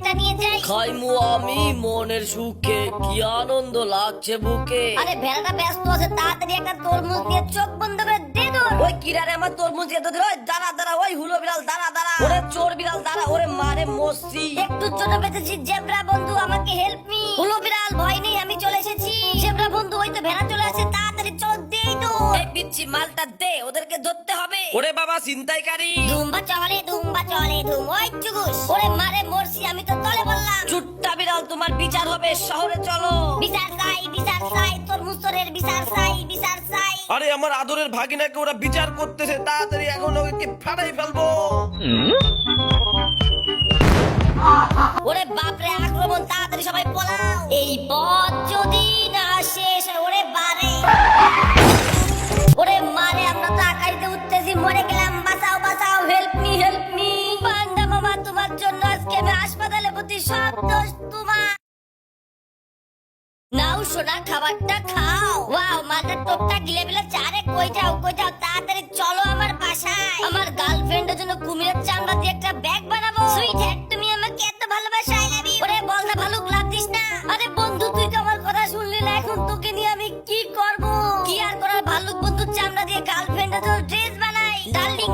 একটা নিয়ে যাই। খাইমু আমি মনের সুখে, কি আনন্দ লাগছে বুকে। আরে ভেড়াটা ব্যস্ত আছে, তাড়াতাড়ি একটা তরমুজ নিয়ে চোখ বন্ধ করে দে দৌড়। ওই কিরারে আমার তরমুজ দিয়ে তো দিল। ওই দাঁড়া দাঁড়া, ওই হুলো বিড়াল দাঁড়া দাঁড়া, ওরে চোর বিড়াল দাঁড়া, ওরে মারে মসি। একটু জন্য বেঁচেছি, জেব্রা বন্ধু আমাকে হেল্প মি। হলো বিড়াল ভয় নেই, আমি চলে এসেছি। জেব্রা বন্ধু ওই তো ভেড়া চলে আসে, তাড়াতাড়ি চোর দেই তো। এই পিচ্ছি মালটা দে, ওদেরকে ধরতে হবে। ওরে বাবা ছিনতাইকারী। ধুম্বা চলে ধুম, ওই চুগুস। ওরে মারে মরছি, আমি তো তলে বললাম। চুট্টা বিড়াল, তোমার বিচার হবে, শহরে চলো। বিচার চাই, তরমুজ চোরের বিচার চাই। আরে আমার আদরের ভাগিনাকে ওরা বিচার করতেছে, তাড়াতাড়ি এখন ওকে ফাটাই ফেলবো। ওরে বাপরে আক্রমণ, তাড়াতাড়ি সবাই পলাও। এই পথ যদি না শেষ হয়, ওরে বারে ওরে মারে, আমরা তো আকাশে উঠতেছি, মরে গেলাম। বাঁচাও হেল্প মি। পান্ডা মামা, তোমার জন্য আজকে আমি হাসপাতালে ভর্তি, সব দোষ তোমার। নাও সোনা, খাবারটা খাও। ওয়াও, মাথার টোপটা গিলে বিলে চারে। কই যাও তাড়াতাড়ি চলো আমার বাসায়। আমার গার্লফ্রেন্ডের জন্য কুমিরের চামড়া দিয়ে একটা ব্যাগ বানাবো। সুইট হার্ট, তুমি আমাকে এত ভালোবাসো, আই লাভ ইউ। ওরে বল না ভালুক, লাভ দিস না। আরে বন্ধু, তুই তো আমার কথা শুনলি না, এখন তোকে নিয়ে আমি কি করব? কি আর করার, ভালুক বন্ধুর চামড়া দিয়ে গার্লফ্রেন্ডের জন্য ড্রেস বানাই।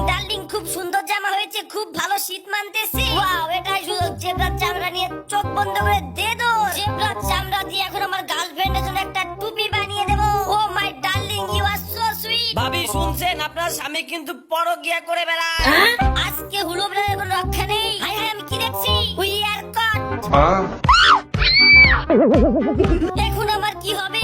ডার্লিং খুব সুন্দর জামা হয়েছে, খুব ভালো শীত মানতেছে। ওয়াও, এটাই সুযোগ। জেব্রার চামড়া নিয়ে চোখ বন্ধ করে দে দো। জেব্রার চামড়া দিয়ে এখন আমার গার্লফ্রেন্ডের জন্য একটা টুপি বানিয়ে দেবো। Oh my darling, you are so sweet. ভাবি শুনছেন, আপনার স্বামী কিন্তু পরকিয়া করে বেড়ায়। আজকে হুলো বিড়ালের কোনো রক্ষা নেই। হাই আমি কি দেখছি? উই আর কট। এখন আমার কি হবে?